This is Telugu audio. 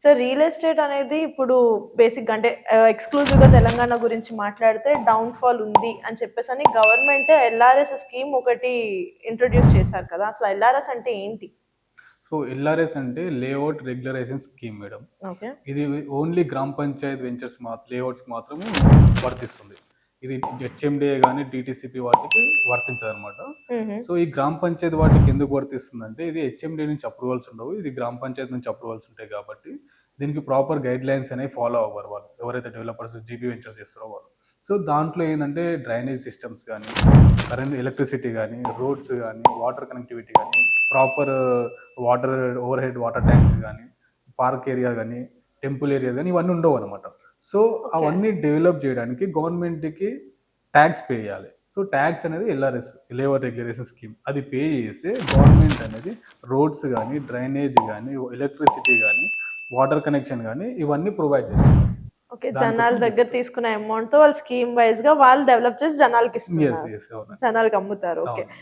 సో రియల్ ఎస్టేట్ అనేది ఇప్పుడు బేసిక్‌గా అంటే ఎక్స్‌క్లూజివ్‌గా తెలంగాణ గురించి మాట్లాడితే డౌన్ ఫాల్ ఉంది అని చెప్పేసని గవర్నమెంటే ఎల్ఆర్ఎస్ స్కీమ్ ఒకటి ఇంట్రొడ్యూస్ చేశారు కదా! అసలు ఎల్ఆర్ఎస్ అంటే ఏంటి? సో ఎల్ఆర్ఎస్ అంటే layout regularisation scheme madam. Okay. ఇది ఓన్లీ గ్రామ పంచాయత్ వెంచర్స్ లేఅవుట్స్‌కి మాత్రము వర్తిస్తుంది. ఇది హెచ్ఎండిఏ గాని, డీటీసీపీ వాటికి వర్తించదనమాట. హుహు. సో ఈ గ్రామ పంచాయతీ వాటికి ఎందుకు వర్తిస్తుందంటే ఇది హెచ్ఎండిఏ నుంచి అప్రూవల్స్ ఉండవు. ఇది గ్రామ పంచాయతీ నుంచి అప్రూవల్స్ ఉంటాయి కాబట్టి దీనికి ప్రాపర్ గైడ్‌లైన్స్ అనేవి ఫాలో అవ్వరు వాళ్ళు. ఎవరైతే డెవలపర్స్ జీపీ వెంచర్స్ చేస్తారో వాళ్ళు. సో దాంట్లో ఏందంటే డ్రైనేజ్ సిస్టమ్స్ గానీ, కరెంట్ ఎలక్ట్రిసిటీ గానీ, రోడ్స్ గానీ, వాటర్ కనెక్టివిటీ గానీ, proper water over head water tanks కానీ, పార్క్ ఏరియా కానీ, టెంపుల్ ఏరియా కానీ ఇవన్నీ ఉండవు అనమాట. So okay. అవన్నీ డెవలప్ చేయడానికి గవర్నమెంట్కి ట్యాక్స్ పే చేయాలి. సో ట్యాక్స్ అనేది ఎల్ఆర్ఎస్ లేఅవుట్ రెగ్యులేషన్ స్కీమ్ అది పే చేస్తే గవర్నమెంట్ అనేది రోడ్స్ కానీ, డ్రైనేజ్ కానీ, ఎలక్ట్రిసిటీ కానీ, వాటర్ కనెక్షన్ కానీ ఇవన్నీ ప్రొవైడ్ చేస్తుంది. ఓకే. దానికోసం జనాల దగ్గర తీసుకున్న అమౌంట్‌తో వాళ్ళు స్కీమ్ వైస్‌గా వాళ్ళు డెవలప్ చేసి జనాలకి ఎస్ ఇస్తున్నారు. ఎస్ అవును జనాలకి అమ్ముతారు. ఓకే. అవును.